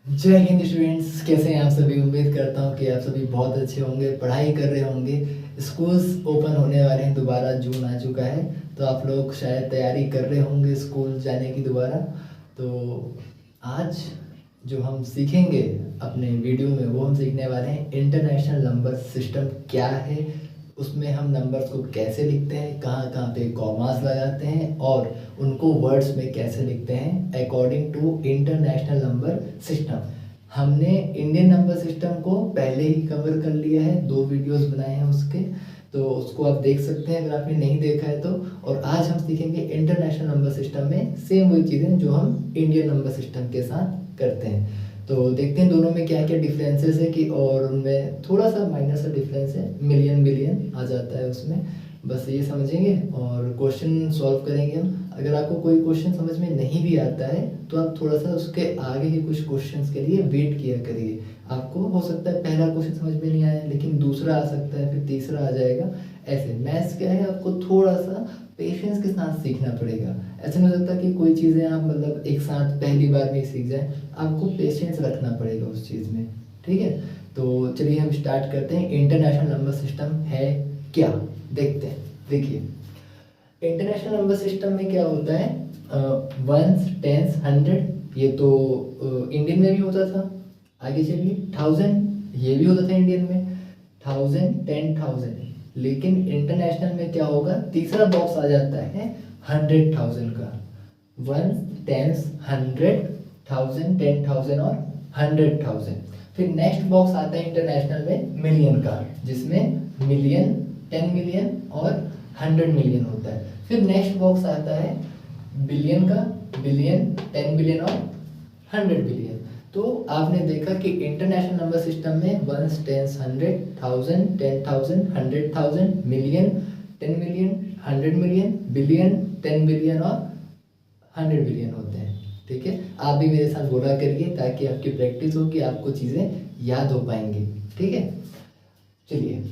जय हिंद स्टूडेंट्स, कैसे हैं आप सभी। उम्मीद करता हूं कि आप सभी बहुत अच्छे होंगे, पढ़ाई कर रहे होंगे। स्कूल्स ओपन होने वाले हैं, दोबारा जून आ चुका है, तो आप लोग शायद तैयारी कर रहे होंगे स्कूल जाने की दोबारा। तो आज जो हम सीखेंगे अपने वीडियो में, वो हम सीखने वाले हैं इंटरनेशनल नंबर सिस्टम क्या है, उसमें हम नंबर्स को कैसे लिखते हैं, कहाँ कहाँ पे कॉमास लगाते हैं और उनको वर्ड्स में कैसे लिखते हैं according to international number system. हमने इंडियन नंबर सिस्टम को पहले ही कवर कर लिया है, 2 वीडियोस बनाए हैं उसके, तो उसको आप देख सकते हैं अगर आपने नहीं देखा है तो। और आज हम सीखेंगे इंटरनेशनल नंबर सिस्टम में सेम वही चीज़ें जो हम इंडियन नंबर सिस्टम के साथ करते हैं। तो देखते हैं दोनों में क्या क्या डिफरेंसेस है कि, और उनमें थोड़ा सा माइनर सा डिफरेंस है, मिलियन बिलियन आ जाता है उसमें। बस ये समझेंगे और क्वेश्चन सॉल्व करेंगे हम। अगर आपको कोई क्वेश्चन समझ में नहीं भी आता है तो आप थोड़ा सा उसके आगे के कुछ क्वेश्चंस के लिए वेट किया करिए। आपको हो सकता है पहला क्वेश्चन समझ में नहीं आया, लेकिन दूसरा आ सकता है, फिर तीसरा आ जाएगा। ऐसे मैथ्स क्या है, आपको थोड़ा सा पेशेंस के साथ सीखना पड़ेगा। ऐसा नहीं हो सकता कि कोई चीज़ें आप मतलब एक साथ पहली बार में ही सीख जाएं। आपको पेशेंस रखना पड़ेगा उस चीज़ में, ठीक है। तो चलिए हम स्टार्ट करते हैं। इंटरनेशनल नंबर सिस्टम है क्या, देखते हैं। देखिए, इंटरनेशनल नंबर सिस्टम में क्या होता है, वंस, टेंस, हंड्रेड, ये तो इंडियन में भी होता था। आगे चलिए, थाउजेंड, ये भी होता था इंडियन में, थाउजेंड, 10,000। लेकिन इंटरनेशनल में क्या होगा, तीसरा बॉक्स आ जाता है 100,000 का। वंस, टेंस, 100,000, 10,000 और 100,000। फिर नेक्स्ट बॉक्स आता है इंटरनेशनल में मिलियन का, जिसमें मिलियन, 10 मिलियन और 100 मिलियन होता है। फिर नेक्स्ट बॉक्स आता है बिलियन का, बिलियन, 10 बिलियन और 100 बिलियन। तो आपने देखा कि इंटरनेशनल नंबर सिस्टम में ones, tens, 100,000, 10,000, 100,000, million, 10 million, 100 million, billion, 10 billion और 100 बिलियन होते हैं, ठीक है। आप भी मेरे साथ बोला करिए ताकि आपकी प्रैक्टिस हो कि आपको चीज़ें याद हो पाएंगी, ठीक है। चलिए,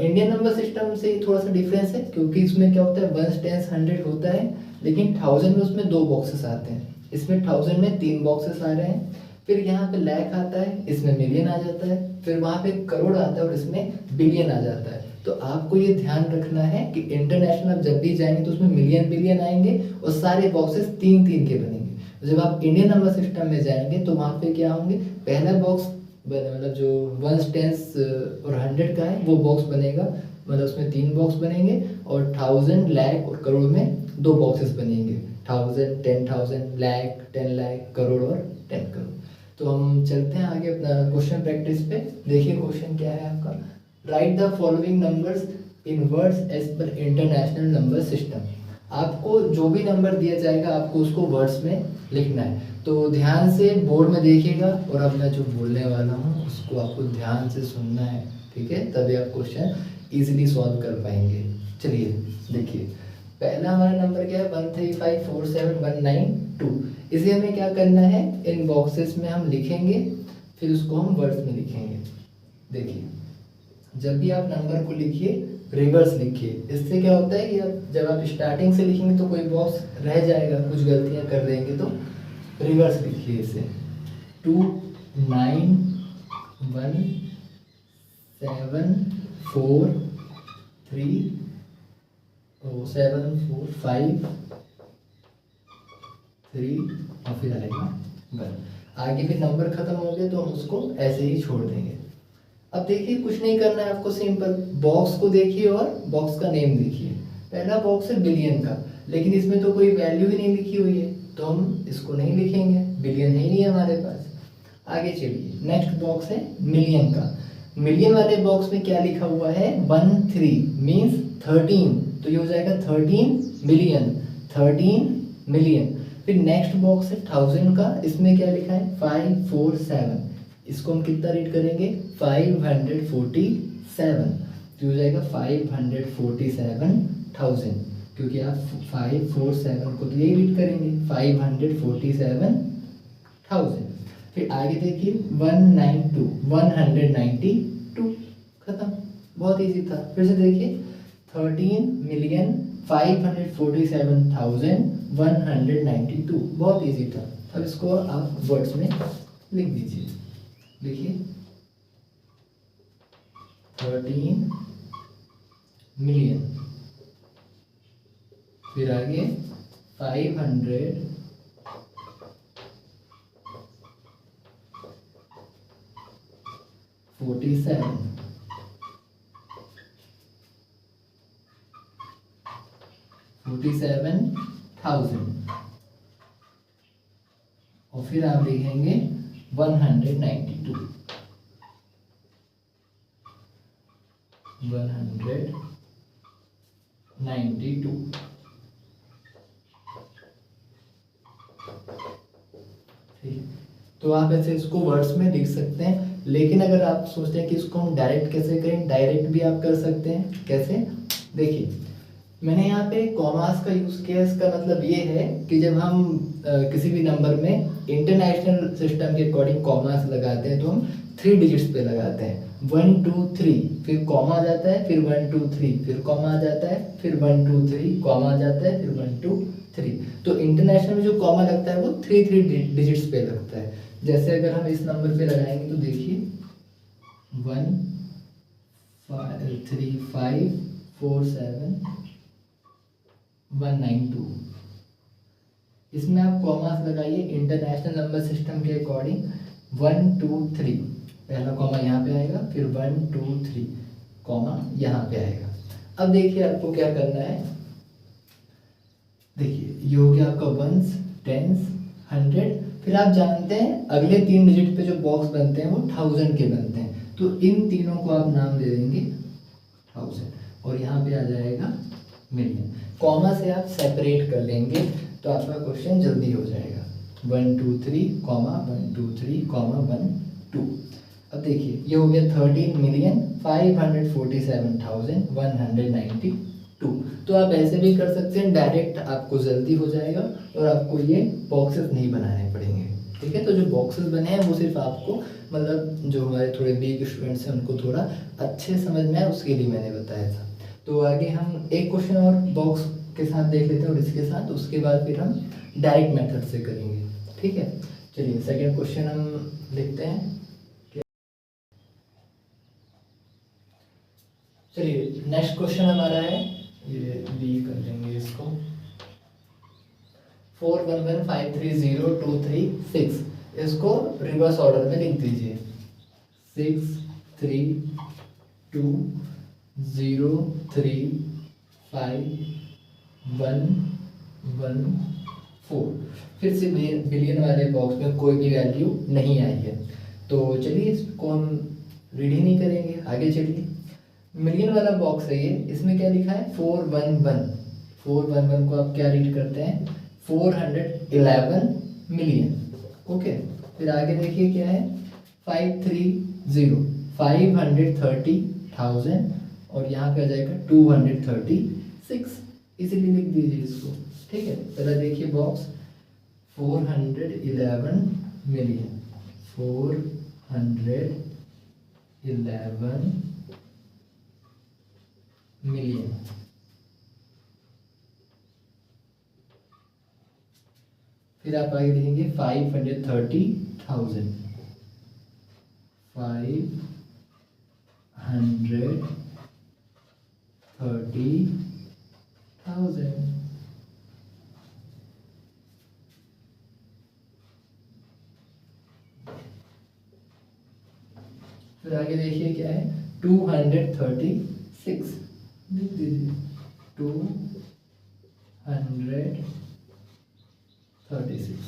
इंडियन नंबर सिस्टम से थोड़ा सा डिफरेंस है, क्योंकि इसमें क्या होता है, वंस, टेंस, 100 होता है, लेकिन 1000 में उसमें 2 बॉक्सेस आते हैं। इसमें 1000 में 3 बॉक्सेस आ रहे हैं। फिर यहाँ पे लैख आता है, इसमें मिलियन आ जाता है। फिर वहाँ पे करोड़ आता है और इसमें बिलियन आ जाता है। तो आपको ये ध्यान रखना है कि इंटरनेशनल आप जब भी जाएंगे तो उसमें मिलियन बिलियन आएंगे और सारे बॉक्सेस 3-3 के बनेंगे। जब आप इंडियन नंबर सिस्टम में जाएंगे तो वहाँ पे क्या होंगे, पहला बॉक्स मतलब जो वंस, टेंस और 100 का है वो बॉक्स बनेगा, मतलब उसमें 3 बॉक्स बनेंगे। और 1000, लाख और करोड़ में 2 बॉक्सेस बनेंगे, 1000, 10,000, लाख, 10 लाख, करोड़ और 10 करोड़। तो हम चलते हैं आगे अपना क्वेश्चन प्रैक्टिस पे। देखिए क्वेश्चन क्या है आपका, write the following numbers in words as per international number system. आपको जो भी नंबर दिया जाएगा आपको उसको वर्ड्स में लिखना है। तो ध्यान से बोर्ड में देखिएगा और अब मैं जो बोलने वाला हूँ उसको आपको ध्यान से सुनना है, ठीक है, तभी आप क्वेश्चन इजीली सॉल्व कर पाएंगे। चलिए देखिए, पहला हमारा नंबर क्या है, 1354719 इसे हमें क्या करना है, इन बॉक्सेस में हम लिखेंगे, फिर उसको हम वर्ड्स में लिखेंगे। देखिए, जब भी आप नंबर को लिखिए रिवर्स लिखिए। इससे क्या होता है कि जब आप स्टार्टिंग से लिखेंगे तो कोई बॉक्स रह जाएगा, कुछ गलतियां कर देंगे, तो रिवर्स लिखिए इसे। 291743 और फिर आएगा 1। आगे फिर नंबर खत्म हो गए तो हम उसको ऐसे ही छोड़ देंगे। अब देखिए, कुछ नहीं करना है आपको, सिंपल बॉक्स को देखिए और बॉक्स का नेम देखिए। पहला बॉक्स है बिलियन का, लेकिन इसमें तो कोई वैल्यू ही नहीं लिखी हुई है, तो हम इसको नहीं लिखेंगे, बिलियन है ही नहीं हमारे पास। आगे चलिए, नेक्स्ट बॉक्स है मिलियन का। मिलियन वाले बॉक्स में क्या लिखा हुआ है, 13 मीन्स 13, तो ये हो जाएगा 13 मिलियन, 13 मिलियन। फिर नेक्स्ट बॉक्स है 1000 का, इसमें क्या लिखा है, 547, इसको हम कितना रीड करेंगे, 547, तो हो जाएगा 547,000, क्योंकि आप 547 को तो यही रीड करेंगे, 547,000। फिर आगे देखिए 192 खत्म, बहुत इजी था। फिर से देखिए 13,547,192 192। बहुत इजी था। अब इसको आप वर्ड्स में लिख दीजिए। देखिए 13 मिलियन, फिर आगे 547 47,000 और फिर आप लिखेंगे 192 ठीक। तो आप ऐसे इसको वर्ड्स में लिख सकते हैं। लेकिन अगर आप सोचते हैं कि इसको हम डायरेक्ट कैसे करें, डायरेक्ट भी आप कर सकते हैं। कैसे? देखिए मैंने यहाँ पे कॉमास का यूज़ किया। इसका मतलब ये है कि जब हम किसी भी नंबर में इंटरनेशनल सिस्टम के अकॉर्डिंग कॉमास लगाते हैं तो हम 3 डिजिट्स पे लगाते हैं। 1 2 3 फिर कॉमा आ जाता है, फिर 1 2 3 फिर कॉमा आ जाता है, फिर 1 2 3 कॉमा आ जाता है, फिर 1 2 3। तो इंटरनेशनल में जो कॉमा लगता है वो 3 डिजिट्स पे लगता है। जैसे अगर हम इस नंबर पे लगाएंगे तो देखिए 1 3 5 4 7 192। इसमें आप कॉमास लगाइए इंटरनेशनल नंबर सिस्टम के अकॉर्डिंग। 1 2 3 पहला कॉमा यहाँ पे आएगा, फिर 1 2 3 कॉमा यहाँ पे आएगा। अब देखिए आपको क्या करना है। देखिए ये हो गया आपका वंस, टेंस, 100। फिर आप जानते हैं अगले 3 डिजिट पे जो बॉक्स बनते हैं वो 1000 के बनते हैं। तो इन तीनों को आप नाम दे देंगे 1000 और यहाँ पे आ जाएगा मिलियन। कॉमा से आप सेपरेट कर लेंगे तो आपका क्वेश्चन जल्दी हो जाएगा। 1 2 3 कॉमा 1 2 3 कॉमा 1 2। अब देखिए ये हो गया 13,547,192। तो आप ऐसे भी कर सकते हैं, डायरेक्ट आपको जल्दी हो जाएगा और आपको ये बॉक्सेस नहीं बनाने पड़ेंगे। ठीक है, तो जो बॉक्सेस बने हैं वो सिर्फ आपको मतलब जो हमारे थोड़े वीक स्टूडेंट्स हैं उनको थोड़ा अच्छे समझ में आए उसके लिए मैंने बताया था। तो आगे हम एक क्वेश्चन और बॉक्स के साथ देख लेते हैं और इसके साथ, उसके बाद फिर हम डायरेक्ट मेथड से करेंगे। ठीक है, चलिए सेकंड क्वेश्चन हम लिखते हैं। चलिए नेक्स्ट क्वेश्चन हमारा है, ये बी कर लेंगे इसको। 41153023 इसको रिवर्स ऑर्डर में लिख दीजिए। 6 3 2 0 3 5 1 1 4। फिर से बिलियन वाले बॉक्स में कोई भी वैल्यू नहीं आई है, तो चलिए इसको हम रीड ही नहीं करेंगे, आगे चलिए। मिलियन वाला बॉक्स है ये, इसमें क्या लिखा है 411। 411 को आप क्या रीड करते हैं 411 मिलियन। ओके, फिर आगे देखिए क्या है 530 530,000 और यहाँ पे आ जाएगा 236, इसीलिए लिख दीजिए इसको। ठीक है, पहले देखिए बॉक्स 411 मिलियन, 411 मिलियन। फिर आप आगे लिखेंगे 530,000, 530,000। फिर आगे देखिए क्या है 236, लिख दीजिए 236।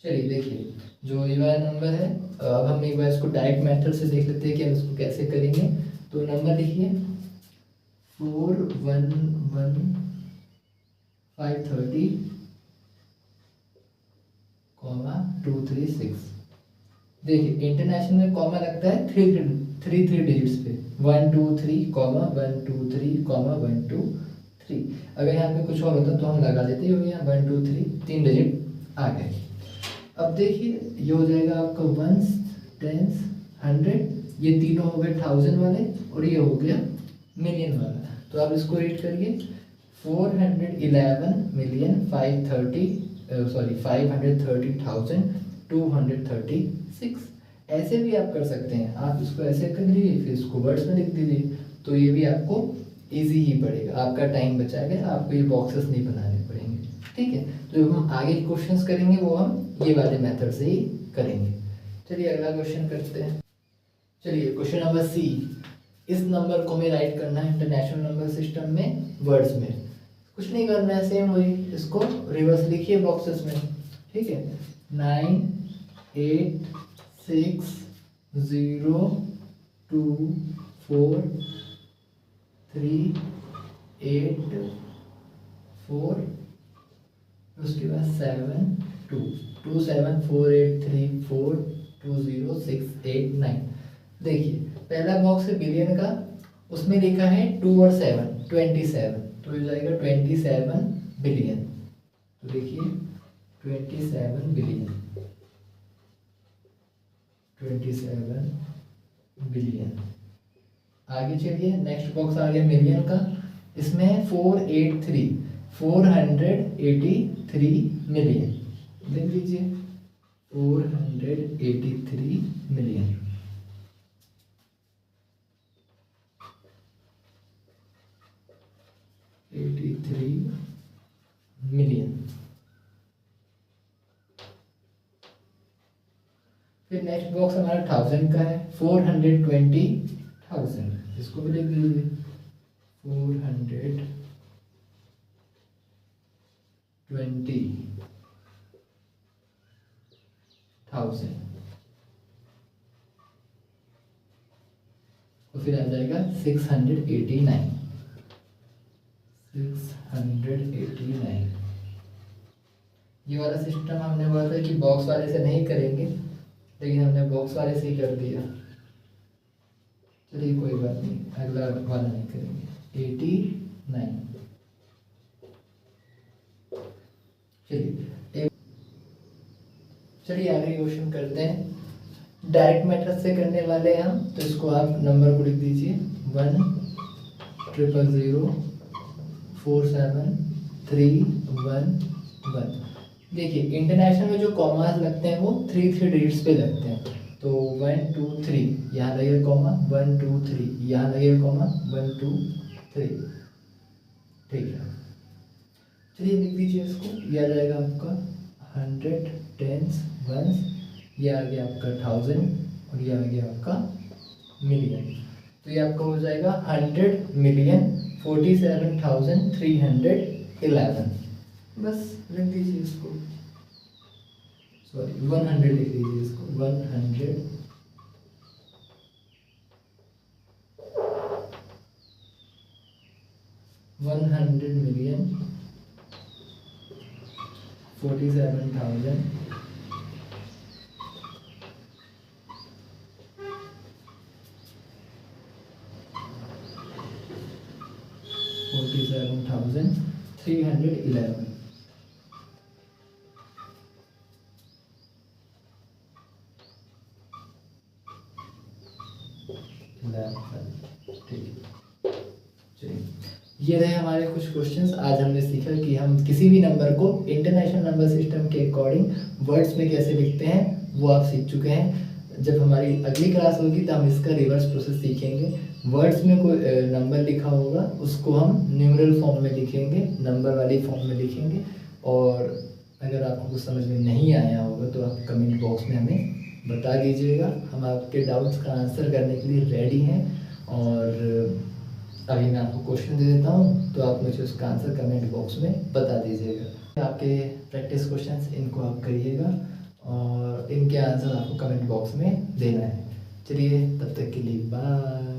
चलिए देखिए जो ये वाला नंबर है, अब हम एक बार इसको डायरेक्ट मेथड से देख लेते हैं कि हम इसको कैसे करेंगे। तो नंबर लिखिए 411530, 236। देखिए इंटरनेशनल में कॉमा लगता है 3 डिजिट्स पे, 1 2 3 कॉमा 1 2 3 कॉमा 1 2 3। अगर यहाँ पे कुछ और होता तो हम लगा देते हो, यहाँ 1 2 3 डिजिट आ गए। अब देखिए ये हो जाएगा आपका वंस, टेंस, 100 ये तीनों हो गए 1000 वाले और ये हो गया मिलियन वाला। तो आप इसको रीड करिए 530,236। ऐसे भी आप कर सकते हैं, आप इसको ऐसे कर लीजिए फिर इसको वर्ड्स में लिख दीजिए, तो ये भी आपको इजी ही पड़ेगा, आपका टाइम बचाएगा, आपको ये बॉक्सेस नहीं बनाने पड़ेंगे। ठीक है, तो जब हम आगे क्वेश्चंस करेंगे वो हम ये वाले मेथड से ही करेंगे। चलिए अगला क्वेश्चन करते हैं। चलिए क्वेश्चन नंबर सी, इस नंबर को हमें राइट करना है इंटरनेशनल नंबर सिस्टम में वर्ड्स में। कुछ नहीं करना है, सेम वही, इसको रिवर्स लिखिए बॉक्सेस में। ठीक है, 9 8 6 0 2 4 3 8 4, उसके बाद 7 2 2 7 4 8 3 4 2 0 6 8 9। देखिए पहला बॉक्स है बिलियन का, उसमें लिखा है 2 और 7 27, तो हो जाएगा 27 बिलियन। तो देखिए 27 बिलियन, 27 बिलियन। आगे चलिए नेक्स्ट बॉक्स आ गया मिलियन का, इसमें है 483 मिलियन। देख लीजिए 483 मिलियन। मिलियन। फिर नेक्स्ट बॉक्स हमारा 1000 का है, 420,000, इसको भी लिख लीजिए 420,000। और फिर आ जाएगा 689। ये वाला सिस्टम हमने बोला था कि बॉक्स वाले से नहीं करेंगे, लेकिन हमने बॉक्स वाले से ही कर दिया। चलिए कोई बात नहीं, अगला वाला नहीं करेंगे। 89। चलिए आगे क्वेश्चन करते हैं। डायरेक्ट मेथड से करने वाले हैं हम, तो इसको आप नंबर को लिख दीजिए 100047311। देखिए इंटरनेशनल में जो कॉमास लगते हैं वो 3 डिजिट्स पे लगते हैं, तो 1 2 3 यहाँ लगेगा कॉमा, 1 2 3 यहाँ लगेगा कॉमा, 1 2 3। ठीक है, चलिए लिख दीजिए इसको। ये आ जाएगा आपका 100 टेंस वंस, ये आ गया आपका 1000 और ये आ गया आपका मिलियन। तो ये आपका हो जाएगा 100,047,311। बस लिख दीजिए इसको, सॉरी 100 लिख दीजिए इसको, 100 मिलियन 47,000 47,311। ये रहे हमारे कुछ क्वेश्चंस। आज हमने सीखा कि हम किसी भी नंबर को इंटरनेशनल नंबर सिस्टम के अकॉर्डिंग वर्ड्स में कैसे लिखते हैं, वो आप सीख चुके हैं। जब हमारी अगली क्लास होगी तो हम इसका रिवर्स प्रोसेस सीखेंगे। वर्ड्स में कोई नंबर लिखा होगा उसको हम न्यूमरल फॉर्म में लिखेंगे, नंबर वाली फॉर्म में लिखेंगे। और अगर आपको कुछ समझ में नहीं आया होगा तो आप कमेंट बॉक्स में हमें बता दीजिएगा, हम आपके डाउट्स का आंसर करने के लिए रेडी हैं। और अभी मैं आपको क्वेश्चन दे देता हूँ, तो आप मुझे उसका आंसर कमेंट बॉक्स में बता दीजिएगा। आपके प्रैक्टिस क्वेश्चंस इनको आप करिएगा और इनके आंसर आपको कमेंट बॉक्स में देना है। चलिए तब तक के लिए बाय।